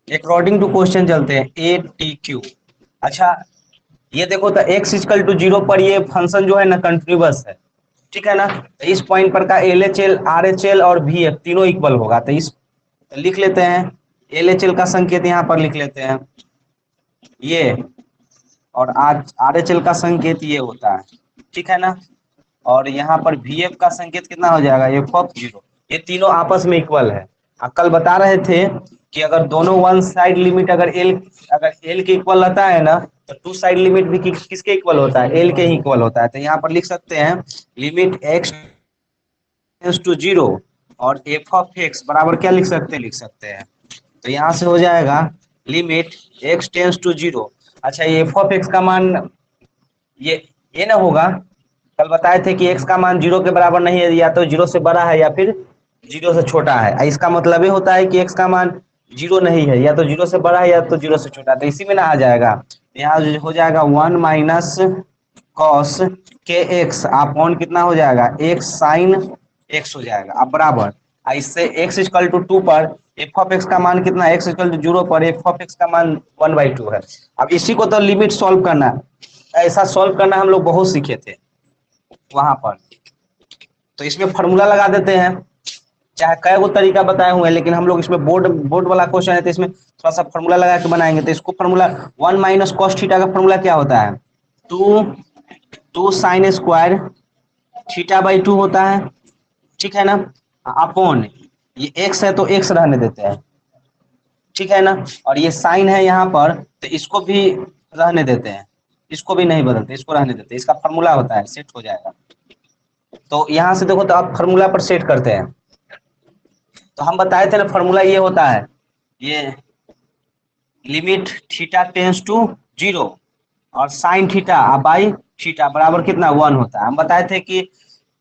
According to question चलते हैं A T Q. अच्छा, ये देखो तो x इक्वल टू 0 पर ये फंक्शन जो है ना कंटिन्यूअस है, ठीक है ना। तो इस पॉइंट पर का L H L R H L और वी एफ तीनों इक्वल होगा, तो इस तो लिख लेते हैं एल एच एल का संकेत यहाँ पर लिख लेते हैं ये, और आर एच एल का संकेत ये होता है, ठीक है ना। और यहाँ पर वी एफ का संकेत कितना हो जाएगा, एफ ऑफ 0। ये तीनों आपस में इक्वल है। कल बता रहे थे कि अगर दोनों वन साइड लिमिट अगर एल के इक्वल रहता है ना, तो टू साइड लिमिट भी किसके इक्वल होता है, एल के ही इक्वल होता है। तो यहाँ पर लिख सकते हैं लिमिट एक्स टेंस टू 0 और एफ ऑफ एक्स बराबर क्या लिख सकते हैं। तो यहाँ से हो जाएगा लिमिट एक्स टेंस टू 0। अच्छा, ये एफ ऑफ एक्स का मान ये ये ना होगा, कल बताए थे कि एक्स का मान 0 के बराबर नहीं है, या तो 0 से बड़ा है या फिर 0 से छोटा है। इसका मतलब ये होता है कि एक्स का मान 0 नहीं है, या तो 0 से बड़ा है या तो 0 से छोटा है। तो इसी में ना आ जाएगा, यहाँ हो जाएगा 1 माइनस कॉस के एक्स अपॉन कितना हो जाएगा, एक्स साइन एक्स हो जाएगा। अब बराबर इससे एक्स इक्वल टू 2 पर एफ ऑफ एक्स का मान कितना, एक्स इक्वल टू 0 पर एफ ऑफ एक्स का मान 1/2 है। अब इसी को तो लिमिट सॉल्व करना है, ऐसा सॉल्व करना हम लोग बहुत सीखे थे वहां पर। तो इसमें फॉर्मूला लगा देते हैं, चाहे कई गो तरीका बताए हुए हैं, लेकिन हम लोग इसमें बोर्ड बोर्ड वाला क्वेश्चन है तो इसमें थोड़ा सा फॉर्मूला लगा के बनाएंगे। तो इसको फॉर्मूला 1 माइनस कॉस थीटा का फॉर्मूला क्या होता है, two two sine square theta by 2 होता है, ठीक है ना। अपॉन ये एक्स है तो एक्स रहने देते हैं, ठीक है ना। और ये साइन है यहाँ पर तो इसको भी रहने देते हैं, इसको भी नहीं बदलते, इसको रहने देते हैं। इसका फॉर्मूला होता है, सेट हो जाएगा। तो यहाँ से देखो तो आप फॉर्मूला पर सेट करते हैं। तो हम बताए थे ना फॉर्मूला ये होता है, ये लिमिट थीटा टेंस टू 0 और साइन थीटा बाई थीटा बराबर कितना 1 होता है। हम बताए थे कि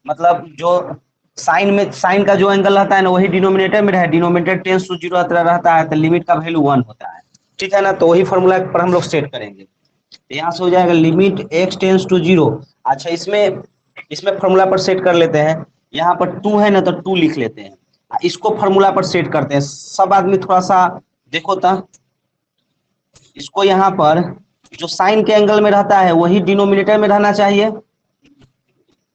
मतलब जो साइन का जो एंगल रहता है ना वही डिनोमिनेटर में रहे, डिनोमिनेटर टेंस टू 0 रहता है तो लिमिट का वैल्यू 1 होता है, ठीक है ना। तो वही फॉर्मूला पर हम लोग सेट करेंगे। तो यहाँ से हो जाएगा लिमिट एक्स टेंस टू 0। अच्छा, इसमें इसमें फॉर्मूला पर सेट कर लेते हैं। यहाँ पर 2 है ना तो 2 लिख लेते हैं, इसको फॉर्मूला पर सेट करते हैं। सब आदमी थोड़ा सा देखो तो इसको, यहाँ पर जो साइन के एंगल में रहता है वही डिनोमिनेटर में रहना चाहिए,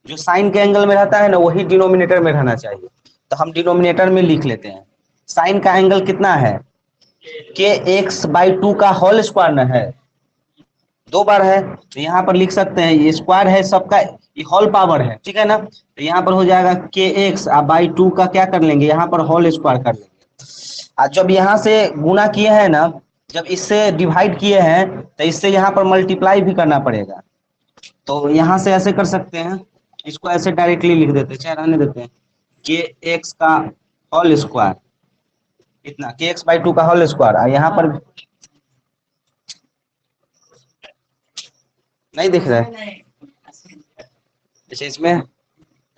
जो साइन के एंगल में रहता है ना वही डिनोमिनेटर में रहना चाहिए। तो हम डिनोमिनेटर में लिख लेते हैं, साइन का एंगल कितना है, के एक्स बाई 2 का होल स्क्वायर न है, 2 बार है। तो यहाँ पर लिख सकते हैं ये स्क्वायर है सबका, ये होल पावर है, ठीक है ना। तो यहाँ पर हो जाएगा के एक्स बाई 2 का क्या कर लेंगे, यहाँ पर होल स्क्वायर कर लेंगे। और जब यहाँ से गुना किए हैं ना, जब इससे डिवाइड किए हैं तो इससे यहाँ पर मल्टीप्लाई भी करना पड़ेगा। तो यहाँ से ऐसे कर सकते हैं, इसको ऐसे डायरेक्टली लिख देते हैं, चाहे रहने देते हैं के एक्स का होल स्क्वायर, इतना के एक्स बाई 2 का होल स्क्वायर। यहाँ पर नहीं दिख रहा है, अच्छा इसमें,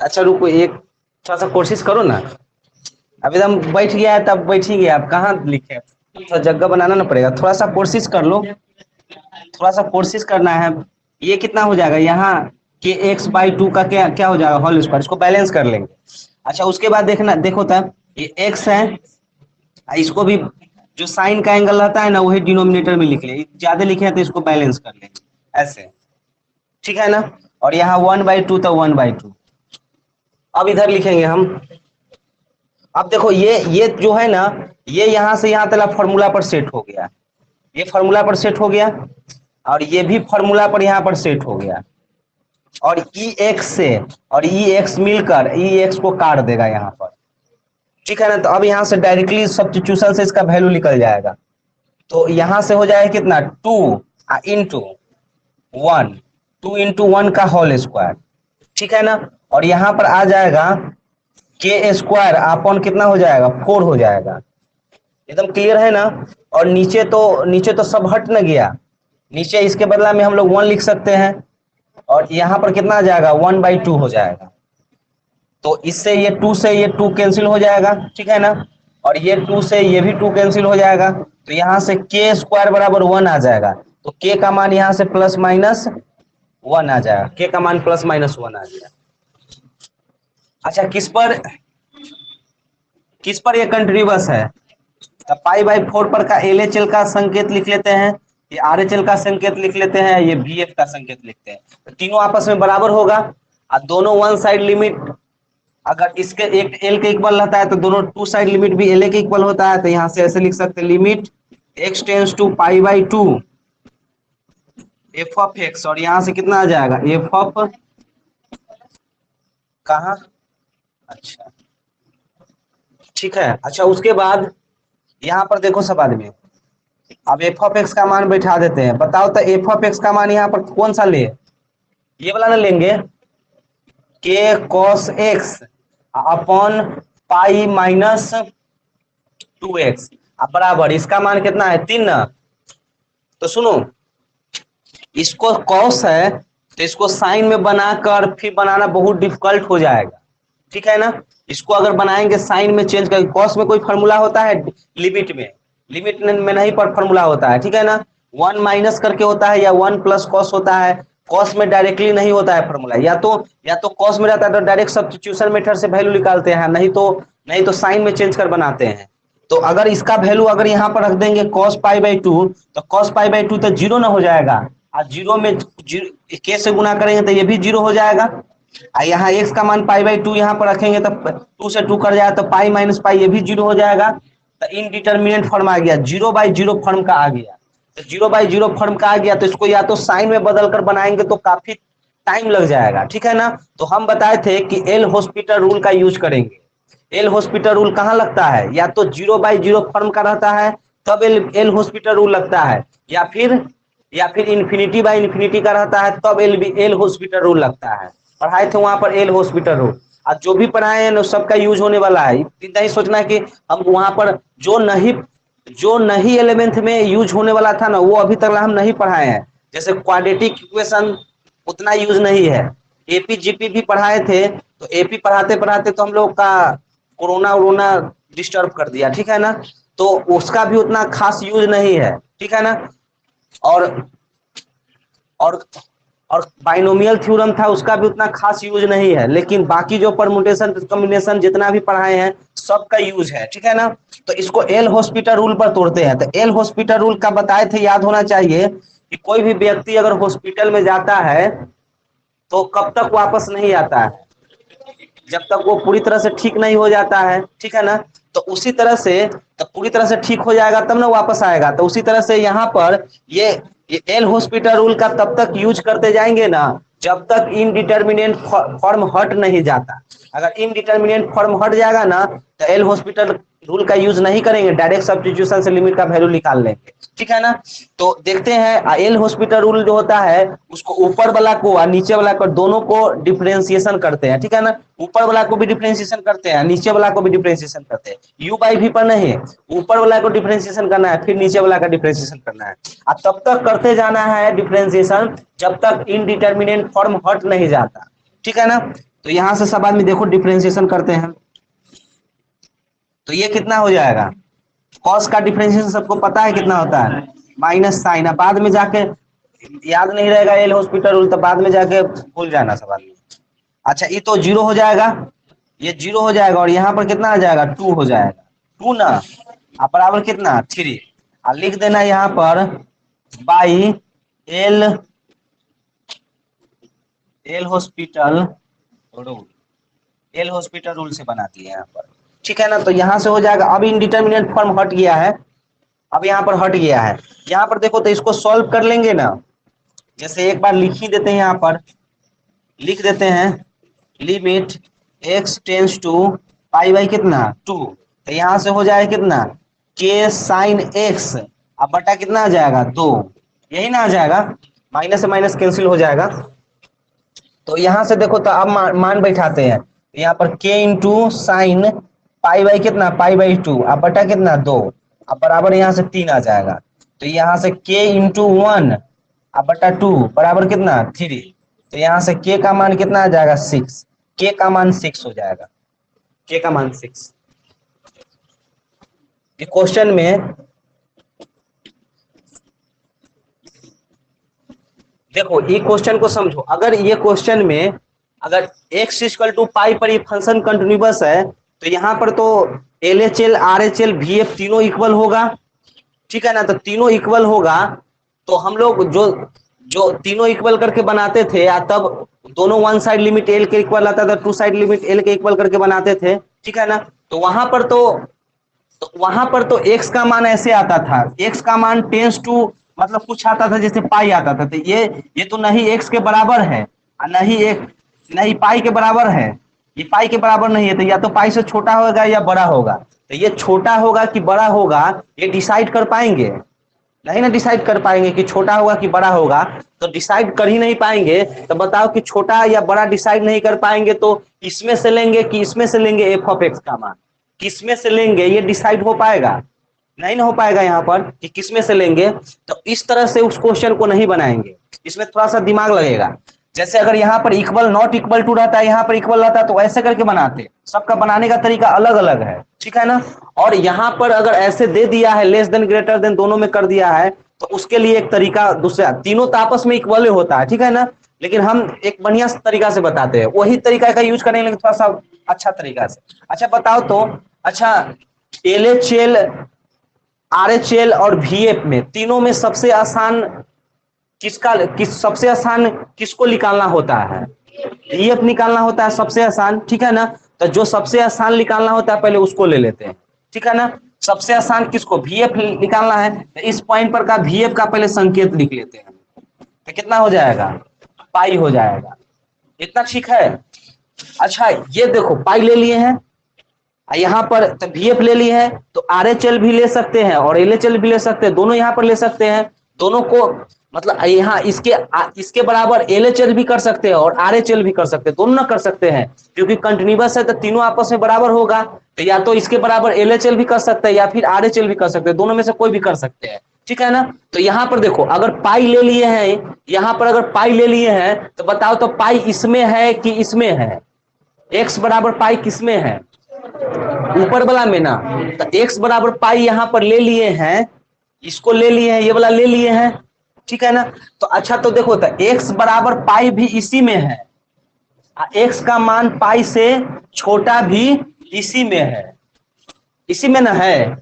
अच्छा रुको एक थोड़ा सा कोशिश करो ना। अब एकदम बैठ गया है तब बैठ ही गया, आप कहाँ लिखे, थोड़ा जगह बनाना ना पड़ेगा, थोड़ा सा कोशिश कर लो, थोड़ा सा कोशिश करना है। ये कितना हो जाएगा यहाँ के एक्स बाई 2 का क्या क्या हो जाएगा होल स्क्वायर, इसको बैलेंस कर लेंगे। अच्छा, उसके बाद देखना देखो तब ये एक्स है, इसको भी जो साइन का एंगल रहता है ना वही डिनोमिनेटर में लिख ले, ज्यादा लिखे हैं तो इसको बैलेंस कर लेंगे ऐसे, ठीक है ना। और यहाँ 1/2 तो 1/2 अब इधर लिखेंगे हम। अब देखो ये जो है ना, ये यहाँ से यहाँ तक फॉर्मूला पर सेट हो गया, ये फॉर्मूला पर सेट हो गया, और ये भी फॉर्मूला पर यहाँ पर सेट हो गया। और ई एक्स से और ई एक्स मिलकर ई एक्स को काट देगा यहाँ पर, ठीक है ना। तो अब यहाँ से डायरेक्टली सब्स्टिट्यूशन से इसका वैल्यू निकल जाएगा। तो यहाँ से हो जाएगा कितना 2 इंटू 1, 2 इंटू 1 का होल स्क्वायर, ठीक है ना। और यहाँ पर आ जाएगा के स्क्वायर अपॉन कितना हो जाएगा 4 हो जाएगा, एकदम क्लियर है ना। और नीचे तो सब हट न गया, नीचे इसके बदला में हम लोग 1 लिख सकते हैं, और यहाँ पर कितना आ जाएगा 1/2 हो जाएगा। तो इससे ये 2 से ये 2 कैंसिल हो जाएगा, ठीक है ना। और ये 2 से ये भी 2 कैंसिल हो जाएगा, तो यहाँ से के स्क्वायर बराबर 1 आ जाएगा। तो के का मान यहाँ से प्लस माइनस 1 आ जाएगा, के का मान प्लस माइनस 1 आ जाएगा। अच्छा, किस पर ये कंटिन्यूअस है, तो π/4 पर का LHL का संकेत लिख लेते हैं, ये RHL का संकेत लिख लेते हैं, ये BF का संकेत लिखते हैं। तो तीनों आपस में बराबर होगा और दोनों वन साइड लिमिट अगर इसके एक L के इक्वल रहता है तो दोनों टू साइड लिमिट भी LA के इक्वल होता है। तो यहाँ से ऐसे लिख सकते हैं limit x tends to π/2 f of x, और यहाँ से कितना आ जाएगा f ऑफ कहाँ, अच्छा ठीक है। अच्छा उसके बाद यहाँ पर देखो सब आदमी, अब f ऑफ x का मान बैठा देते हैं। बताओ तो f ऑफ x का मान यहाँ पर कौन सा ले, ये वाला ना लेंगे, k cos x upon pi minus 2x बराबर इसका मान कितना है 3 ना। तो सुनो, इसको cos है तो इसको साइन में बनाकर फिर बनाना बहुत डिफिकल्ट हो जाएगा, ठीक है ना। इसको अगर बनाएंगे साइन में चेंज करके, कॉस में कोई फॉर्मूला होता है लिमिट में, लिमिट में नहीं पर फॉर्मूला होता है, ठीक है ना। 1 माइनस करके होता है या 1 प्लस कॉस होता है, कॉस में डायरेक्टली नहीं होता है फॉर्मूला, या तो कॉस में रहता है तो डायरेक्ट सब्स्टिट्यूशन मेथड से वैल्यू निकालते हैं, नहीं तो साइन में चेंज कर बनाते हैं। तो अगर इसका वैल्यू अगर यहाँ पर रख देंगे cos π/2 तो cos π/2 तो जीरो ना हो जाएगा, और जीरो में k से गुना करेंगे तो ये भी जीरो हो जाएगा। यहाँ x का मान π/2 यहाँ पर रखेंगे तो 2 से 2 कर जाएगा तो पाई माइनस पाई ये भी जीरो हो जाएगा। तो इनडिटर्मिनेंट फॉर्म आ गया, 0/0 फॉर्म का आ गया। तो 0/0 फॉर्म का आ गया तो इसको या तो साइन में बदल कर बनाएंगे तो काफी टाइम लग जाएगा, ठीक है ना। तो हम बताए थे कि एल हॉस्पिटल रूल का यूज करेंगे। एल हॉस्पिटल रूल कहाँ लगता है, या तो 0/0 फॉर्म का रहता है तब एल हॉस्पिटल रूल लगता है, या फिर इन्फिनिटी बाय इन्फिनिटी का रहता है तब एल हॉस्पिटल रूल लगता है। पढ़ाए थे वहां पर एल हॉस्पिटल रूल, और जो भी पढ़ाए हैं सबका यूज होने वाला है। इतना ही सोचना है कि हम वहां पर जो नहीं 11th में यूज होने वाला था ना वो अभी तक हम नहीं पढ़ाए हैं। जैसे क्वाड्रेटिक इक्वेशन उतना यूज नहीं है। एपी जीपी भी पढ़ाए थे, तो एपी पढ़ाते पढ़ाते तो हम लोग का कोरोना डिस्टर्ब कर दिया, ठीक है ना। तो उसका भी उतना खास यूज नहीं है, ठीक है ना। और बाइनोमियल थ्योरम था उसका भी उतना खास यूज नहीं है, लेकिन बाकी जो परमुटेशन कॉम्बिनेशन जितना भी पढ़ाए हैं सबका यूज है, ठीक है ना। तो इसको एल हॉस्पिटल रूल पर तोड़ते हैं। तो एल हॉस्पिटल रूल का बताए थे, याद होना चाहिए कि कोई भी व्यक्ति अगर हॉस्पिटल में जाता है तो कब तक वापस नहीं आता है, जब तक वो पूरी तरह से ठीक नहीं हो जाता है, ठीक है ना। तो उसी तरह से तो पूरी तरह से ठीक हो जाएगा तब ना वापस आएगा। तो उसी तरह से यहाँ पर ये एल हॉस्पिटल रूल का तब तक यूज करते जाएंगे ना जब तक इनडिटर्मिनेंट फॉर्म हट नहीं जाता। अगर इनडिटर्मिनेंट फॉर्म हट जाएगा ना तो एल हॉस्पिटल रूल का यूज नहीं करेंगे, डायरेक्ट सब्स्टिट्यूशन से लिमिट का वैल्यू निकाल लेंगे, ठीक है ना। तो देखते हैं एल हॉस्पिटल रूल जो होता है उसको ऊपर वाला को और नीचे वाला को दोनों को डिफरेंशिएशन करते हैं, ठीक है ना। ऊपर वाला को भी डिफरेंशिएशन करते हैं, नीचे वाला को भी डिफरेंशिएशन करते हैं। u/v पर नहीं, ऊपर वाला को डिफरेंशिएशन करना है फिर नीचे वाला का डिफरेंशिएशन करना है, और तब तक करते जाना है डिफरेंशिएशन जब तक इनडिटर्मिनेंट फॉर्म हट नहीं जाता, ठीक है ना। तो यहाँ से सब आदमी देखो डिफरेंशिएशन करते हैं तो ये कितना हो जाएगा, कॉस का डिफरेंशिएशन सबको पता है कितना होता है, माइनस साइन। अब बाद में जाके याद नहीं रहेगा एल हॉस्पिटल रूल तो बाद में जाके भूल जाना सब आदमी। अच्छा ये तो जीरो हो जाएगा, ये जीरो हो जाएगा, और यहाँ पर कितना आ जाएगा 2 हो जाएगा, 2 ना अब बराबर कितना 3, और लिख देना यहाँ पर by L hospital rule, L hospital rule से बनाती है यहाँ पर, ठीक है ना। तो यहाँ से हो जाएगा। अब इनडिटर्मिनेंट फॉर्म हट गया है, अब यहाँ पर हट गया है। यहाँ पर देखो तो इसको सॉल्व कर लेंगे ना, जैसे एक बार लिख ही देते हैं, यहाँ पर लिख देते हैं लिमिट x टेंस टू पाई कितना 2, तो यहाँ से हो जाएगा कितना k साइन x अब बटा कितना आ जाएगा 2, यही ना आ जाएगा, माइनस से माइनस कैंसिल हो जाएगा। तो यहाँ से देखो तो अब मान बैठाते हैं, यहाँ पर k इंटू साइन पाई कितना π/2 अब बटा कितना 2 अब बराबर यहाँ से 3 आ जाएगा। तो यहाँ से k इंटू 1 अब बटा 2 बराबर कितना 3, तो यहाँ से k का मान कितना आ जाएगा 6, k का मान 6 हो जाएगा, k का मान 6। ये क्वेश्चन में देखो, ये क्वेश्चन को समझो। अगर ये क्वेश्चन में अगर x इक्वल टू पाई पर ये फंक्शन कंटिन्यूअस है तो यहाँ पर तो L H L R H L V F तीनों इक्वल होगा, ठीक है ना। तो तीनों इक्वल होगा तो हम लोग जो जो तीनों इक्वल करके बनाते थे या तब दोनों वन साइड लिमिट एल के इक्वल आता था, टू साइड लिमिट एल के इक्वल करके बनाते थे, ठीक है ना। तो वहां पर तो x का मान ऐसे आता था, x का मान टेंस टू मतलब कुछ आता था जैसे पाई आता था। तो ये तो नहीं x के बराबर है और नहीं पाई के बराबर है, ये पाई के बराबर नहीं है। तो या तो पाई से छोटा होगा या बड़ा होगा। तो ये छोटा होगा कि बड़ा होगा ये डिसाइड कर पाएंगे नहीं ना, डिसाइड कर पाएंगे कि छोटा होगा कि बड़ा होगा। तो डिसाइड कर ही नहीं पाएंगे तो बताओ कि छोटा या बड़ा डिसाइड नहीं कर पाएंगे तो इसमें से लेंगे कि इसमें से लेंगे एफ ऑफ एक्स का मान, किसमें से लेंगे ये डिसाइड हो पाएगा नहीं ना, हो पाएगा यहाँ पर कि किसमें से लेंगे। तो इस तरह से उस क्वेश्चन को नहीं बनाएंगे, इसमें थोड़ा सा दिमाग लगेगा। जैसे अगर यहाँ पर इक्वल नॉट इक्वल टू रहता है, यहाँ पर इक्वल रहता है तो ऐसे करके बनाते, सबका बनाने का तरीका अलग अलग है, ठीक है ना। और यहाँ पर अगर ऐसे दे दिया है लेस देन ग्रेटर देन दोनों में कर दिया है तो उसके लिए एक तरीका दूसरा, तीनों तो आपस में इक्वल होता है, ठीक है ना। लेकिन हम एक बढ़िया तरीका से बताते हैं, वही तरीका का यूज करेंगे लेकिन थोड़ा सा अच्छा तरीका से। अच्छा बताओ तो, अच्छा L H L R H L और वी एफ में तीनों में सबसे आसान सबसे आसान किसको निकालना होता है? ईएफ निकालना होता है सबसे आसान, ठीक है ना। तो जो सबसे आसान निकालना होता है पहले उसको ले लेते हैं, ठीक है ना। सबसे आसान किसको? वीएफ निकालना है तो इस पॉइंट पर का वीएफ का पहले संकेत लिख लेते हैं। तो कितना हो जाएगा? पाई हो जाएगा। इतना ठीक है। अच्छा ये देखो पाई ले लिए हैं, यहाँ पर तो वीएफ ले लिए हैं तो आरएचएल भी ले सकते हैं और एलएचएल भी ले सकते हैं, दोनों यहाँ पर ले सकते हैं। दोनों को मतलब यहाँ इसके बराबर एलएचएल भी कर सकते हैं और आरएचएल भी कर सकते हैं, दोनों ना कर सकते हैं क्योंकि कंटिन्यूअस है तो तीनों आपस में बराबर होगा। तो या तो इसके बराबर एलएचएल भी कर सकते हैं या फिर आरएचएल भी कर सकते हैं, दोनों में से कोई भी कर सकते हैं, ठीक है ना। तो यहाँ पर देखो अगर पाई ले लिए हैं, यहाँ पर अगर पाई ले लिए हैं तो बताओ तो पाई इसमें है कि इसमें है? एक्स बराबर पाई किसमें है? ऊपर वाला में ना। तो x बराबर पाई यहाँ पर ले लिए हैं, इसको ले लिए हैं, ये वाला ले लिए हैं, ठीक है ना। तो अच्छा तो देखो तो x बराबर पाई भी इसी में है, x का मान पाई से छोटा भी इसी में है, इसी में ना है,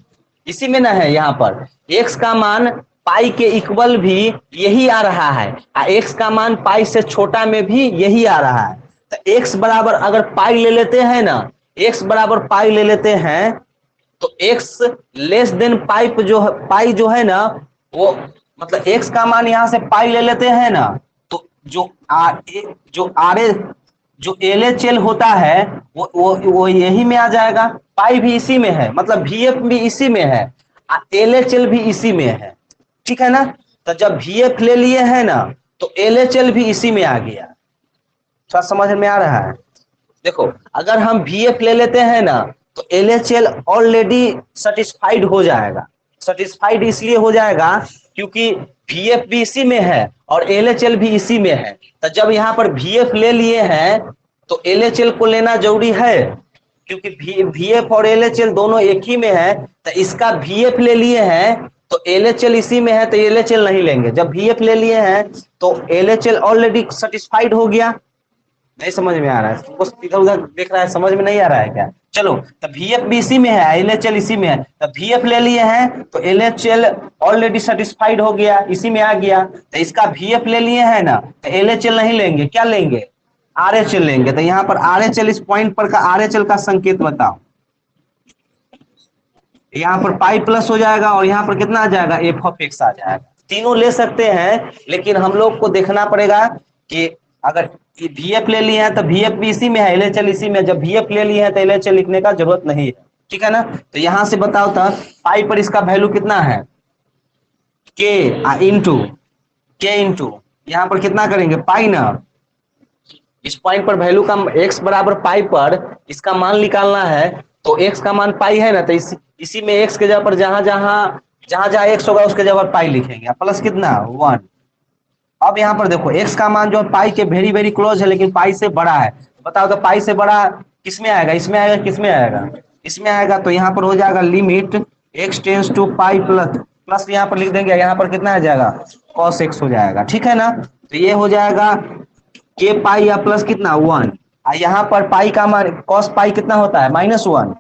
इसी में ना है। यहाँ पर x का मान पाई के इक्वल भी यही आ रहा है, x का मान पाई से छोटा में भी यही आ रहा है। तो x बराबर अगर पाई ले लेते हैं ना, x बराबर पाई ले लेते हैं तो x लेस देन पाई जो है ना वो मतलब x का मान यहां से पाई ले लेते हैं ना तो जो एल एच एल होता है वो यही में आ जाएगा। पाई भी इसी में है मतलब वीएफ भी इसी में है, एल एच एल भी इसी में है, ठीक है ना। तो जब वीएफ ले लिए है ना तो एल एच एल भी इसी में आ गया। थोड़ा समझ में आ रहा है? देखो अगर हम वीएफ ले लेते हैं ना तो एलएचएल ऑलरेडी सेटिस्फाइड हो जाएगा। सेटिस्फाइड इसलिए हो जाएगा क्योंकि वीएफ भी इसी में है और एलएचएल भी इसी में है। तो जब यहाँ पर वीएफ ले लिए हैं तो एलएचएल को लेना जरूरी है क्योंकि वीएफ और एलएचएल दोनों एक ही में है। तो इसका वीएफ ले लिए हैं तो एलएचएल इसी में है तो एलएचएल नहीं लेंगे। जब वीएफ ले लिए हैं तो एलएचएल ऑलरेडी सेटिस्फाइड हो गया। नहीं समझ में आ रहा है? बस इधर उधर देख रहा है, समझ में नहीं आ रहा है क्या? चलो तो वीएफ भी इसी में है, एलएचएल इसी में है। तो वीएफ ले लिए हैं तो एलएचएल ऑलरेडी सेटिस्फाइड हो गया, इसी में आ गया। तो इसका वीएफ ले लिए हैं ना तो एलएचएल नहीं लेंगे, क्या लेंगे? आरएचएल लेंगे। तो यहाँ पर आरएचएल इस पॉइंट पर का आरएचएल का संकेत बताओ। यहाँ पर पाई प्लस हो जाएगा और यहाँ पर कितना आ जाएगा? एफ ऑफ एक्स आ जाएगा। तीनों ले सकते हैं लेकिन हम लोग को देखना पड़ेगा कि अगर वीएफ ले लिए हैं तो वीएफ भी इसी में है, एलएचएल इसी में। जब वीएफ ले लिए हैं तो एलएचएल लिखने का जरूरत नहीं है, ठीक है ना। तो यहां से बताओ था पाई पर इसका वैल्यू कितना है? के इंटू यहाँ पर कितना करेंगे? पाई ना। इस पॉइंट पर वैल्यू का एक्स बराबर पाई पर इसका मान निकालना है तो एक्स का मान पाई है ना तो इसी में एक्स के जगह पर जहां जहां एक्स होगा उसके जगह पर पाई लिखेंगे, प्लस कितना? 1। अब यहाँ पर देखो x का मान जो पाई के वेरी वेरी क्लोज है लेकिन पाई से बड़ा है। बताओ तो पाई से बड़ा किसमें आएगा? इसमें आएगा, किसमें आएगा? इसमें आएगा। तो यहाँ पर हो जाएगा limit x tends to pi plus यहाँ पर लिख देंगे, यहाँ पर कितना आ जाएगा? cos x हो जाएगा, ठीक है ना। तो ये हो जाएगा k पाई या प्लस कितना? 1। यहाँ पर पाई का मान cos पाई कितना होता है? -1।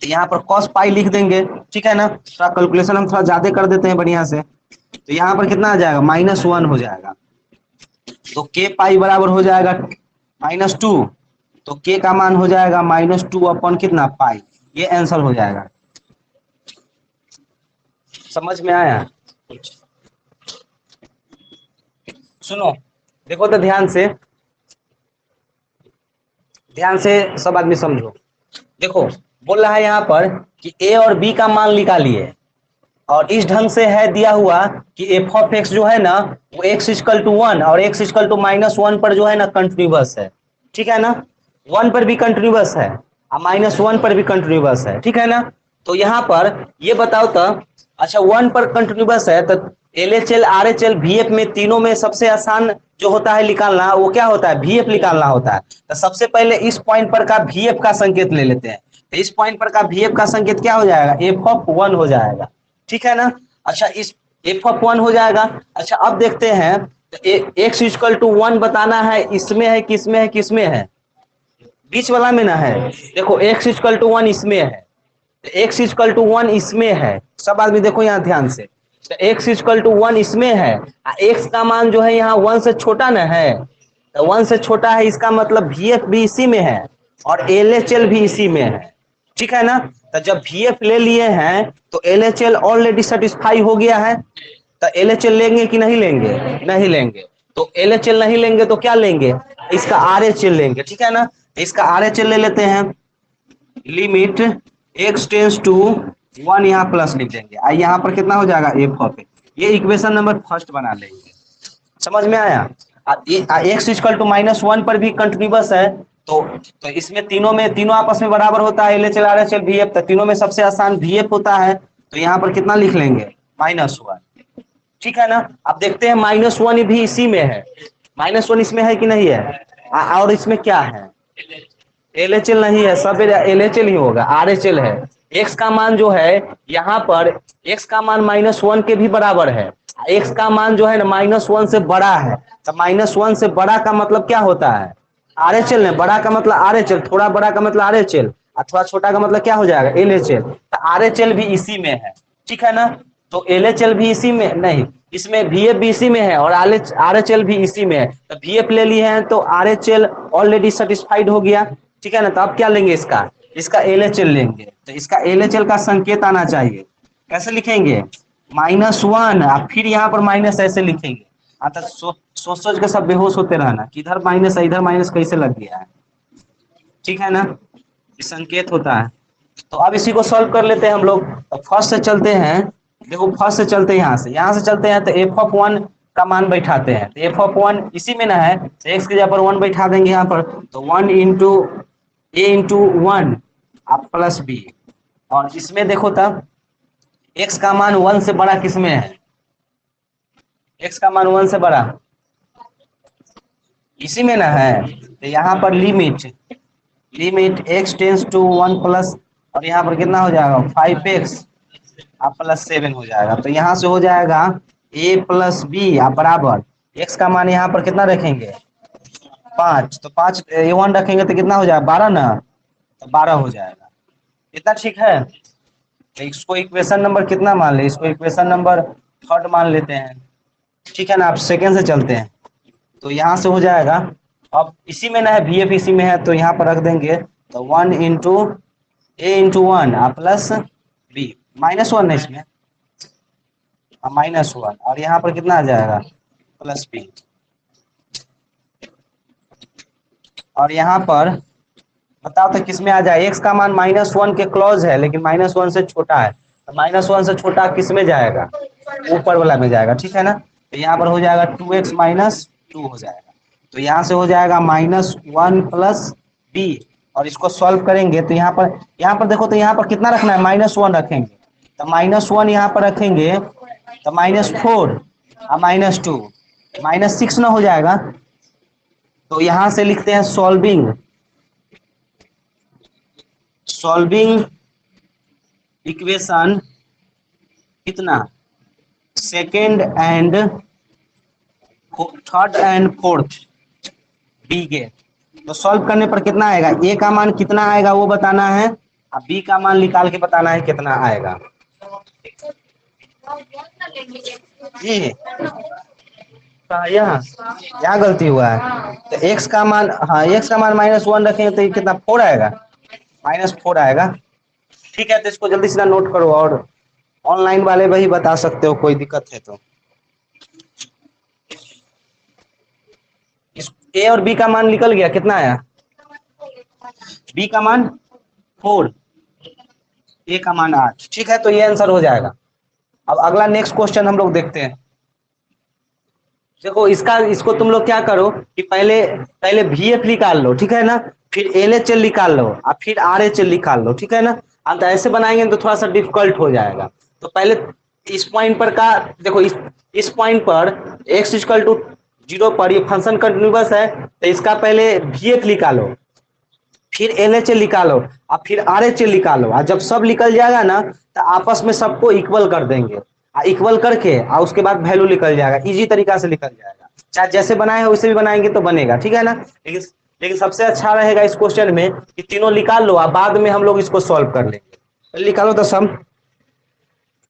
तो यहाँ पर cos पाई लिख देंगे, ठीक है ना। थोड़ा कैलकुलेशन हम थोड़ा ज्यादा कर देते हैं बढ़िया से। तो यहाँ पर कितना आ जाएगा, -1 हो जाएगा। तो के पाई बराबर हो जाएगा -2, तो के का मान हो जाएगा -2 अपॉन कितना, पाई। ये आंसर हो जाएगा। समझ में आया? सुनो, देखो तो ध्यान से सब आदमी समझो। देखो, बोल रहा है यहाँ पर कि ए और बी का मान निकालिए, और इस ढंग से है दिया हुआ कि एफ ऑफ एक्स जो है ना वो एक्स इक्वल टू 1 और एक्स इक्वल टू -1 पर जो है ना कंटिन्यूअस है, ठीक है ना। 1 पर भी कंटिन्यूअस है और -1 पर भी कंटिन्यूअस है, ठीक है ना। तो यहाँ पर ये बताओ तो, अच्छा 1 पर कंटिन्यूअस है तो LHL RHL VF में तीनों में सबसे आसान जो होता है निकालना, वो क्या होता है, VF निकालना होता है। तो सबसे पहले इस पॉइंट पर का VF का संकेत ले लेते हैं। तो इस पॉइंट पर का VF का संकेत क्या हो जाएगा, एफ ऑफ 1 हो जाएगा, ठीक है ना। अच्छा, इस एफ ऑफ 1 हो जाएगा। अच्छा, अब देखते हैं तो एक्स इक्वल टू 1 बताना है, इसमें है किसमें है, किसमें है, बीच वाला में ना है। देखो एक्स इक्वल टू 1 इसमें है, एक्स इक्वल टू 1 इसमें है। सब आदमी देखो यहाँ ध्यान से, तो एक्स इक्वल टू 1 इसमें है, एक्स का मान जो है यहाँ 1 से छोटा ना है, तो 1 से छोटा है, इसका मतलब VF भी इसी में है और LHL भी इसी में है, ठीक है ना। तो जब VF ले लिए हैं तो LHL ऑलरेडी सेटिस्फाई हो गया है। तो LHL लेंगे कि नहीं लेंगे, नहीं लेंगे। तो LHL नहीं लेंगे तो क्या लेंगे, इसका RHL लेंगे, ठीक है ना। इसका RHL ले लेते हैं, लिमिट x टेंस टू 1 यहाँ प्लस लिख देंगे, आई यहाँ पर कितना हो जाएगा, एफ ऑफ एक्स। ये इक्वेशन नंबर फर्स्ट बना लेंगे। समझ में आया? एक्स इक्वल टू -1 पर भी कंटिन्यूअस है, तो इसमें तीनों आपस में बराबर होता है, LHL RHL VF। तो तीनों में सबसे आसान VF होता है, तो यहाँ पर कितना लिख लेंगे, -1, ठीक है ना। अब देखते हैं -1 भी इसी में है, -1 इसमें है कि नहीं है, और इसमें क्या है, LHL नहीं है, सब LHL ही होगा, RHL है। x का मान जो है यहाँ पर, x का मान -1 के भी बराबर है, x का मान जो है ना -1 से बड़ा है। तो -1 से बड़ा का मतलब क्या होता है, RHL ने, बड़ा का मतलब RHL, थोड़ा बड़ा का मतलब RHL, और थोड़ा छोटा का मतलब क्या हो जाएगा, LHL। तो RHL भी इसी में है, ठीक है ना। तो LHL भी इसी में नहीं, इसमें VF भी इसी में है और RHL भी इसी में है। तो VF ले लिए हैं तो RHL ऑलरेडी सेटिस्फाइड हो गया, ठीक है ना। तो अब क्या लेंगे, इसका LHL लेंगे। तो इसका LHL का संकेत आना चाहिए, कैसे लिखेंगे, -1 और फिर यहाँ पर माइनस ऐसे लिखेंगे। तो सोच के सब बेहोश होते रहना कि इधर माइनस है, इधर माइनस कैसे लग गया है, ठीक है ना। ये संकेत होता है। तो अब इसी को सॉल्व कर लेते हैं हम लोग। तो फर्स्ट से चलते हैं, देखो फर्स्ट से चलते हैं, यहाँ से चलते हैं। तो एफ ऑफ 1 का मान बैठाते हैं, तो एफ ऑफ 1 इसी में ना है, तो एक्स की जगह पर 1 बैठा देंगे यहाँ पर। तो 1 इंटू ए इंटू 1 आप प्लस बी, और इसमें देखो तब एक्स का मान 1 से बड़ा किसमें है, एक्स का मान 1 से बड़ा इसी में ना है। तो यहाँ पर limit X tends to 1 plus, और यहाँ पर कितना हो जाएगा, 5x आप +7 हो जाएगा। तो यहाँ से हो जाएगा a प्लस बी आप बराबर, x का मान यहाँ पर कितना रखेंगे, 5, तो 5 1 रखेंगे तो कितना हो जाएगा, 12 ना, तो 12 हो जाएगा। इतना ठीक है। तो इसको इक्वेशन नंबर कितना मान ले, इसको इक्वेशन नंबर थर्ड मान लेते हैं, ठीक है ना। आप सेकेंड से चलते हैं, तो यहाँ से हो जाएगा, अब इसी में ना है, VF इसी में है, तो यहाँ पर रख देंगे। तो 1 इंटू ए इंटू 1 प्लस बी, -1 है इसमें, -1, और यहाँ पर कितना आ जाएगा, प्लस बी। और यहाँ पर बताओ तो किस में आ जाए, एक्स का मान -1 के क्लोज है, लेकिन -1 से छोटा है। तो -1 से छोटा किस में जाएगा, ऊपर वाला में जाएगा, ठीक है ना। तो यहाँ पर हो जाएगा 2x - 2 हो जाएगा। तो यहाँ से हो जाएगा -1 प्लस बी, और इसको सॉल्व करेंगे तो यहाँ पर देखो, तो यहाँ पर कितना रखना है, -1 रखेंगे। तो -1 यहाँ पर रखेंगे, तो -4 और -2 -6 ना हो जाएगा। तो यहाँ से लिखते हैं सॉल्विंग इक्वेशन कितना, second and third and fourth D के। तो सॉल्व करने पर कितना आएगा, ए का मान कितना आएगा वो बताना है, अब बी का मान निकाल के बताना है कितना आएगा जी। यहाँ यहाँ गलती हुआ है, तो एक्स का मान, हाँ एक्स का मान -1 रखेंगे तो ये कितना 4 आएगा, -4 आएगा। ठीक है, तो इसको जल्दी से नोट करो, और ऑनलाइन वाले वही बता सकते हो, कोई दिक्कत है तो। इस ए और बी का मान निकल गया, कितना आया, बी का मान 4, ए का मान 8। ठीक है, तो ये आंसर हो जाएगा। अब अगला नेक्स्ट क्वेश्चन हम लोग देखते हैं। देखो इसको तुम लोग क्या करो कि पहले पहले वी एफ निकाल लो, ठीक है ना, फिर एल एच एल निकाल लो, और फिर आर एच एल निकाल लो, ठीक है ना। अब तो ऐसे बनाएंगे तो थोड़ा सा डिफिकल्ट हो जाएगा। तो पहले इस पॉइंट पर का देखो, इस पॉइंट पर एक्स इक्वल टू 0 पर ये फंक्शन कंटिन्यूअस है, तो इसका पहले वी एफ निकालो, फिर एल एच एल निकालो, और फिर आर एच एल निकालो, और जब सब निकल जाएगा ना तो आपस में सबको इक्वल कर देंगे, इक्वल करके और उसके बाद वैल्यू निकल जाएगा, इजी तरीका से निकल जाएगा। चाहे जैसे बनाए हो वैसे भी बनाएंगे तो बनेगा, ठीक है ना। लेकिन लेकिन सबसे अच्छा रहेगा इस क्वेश्चन में कि तीनों निकाल लो और बाद में हम लोग इसको सॉल्व कर लेंगे। निकालो तो सम।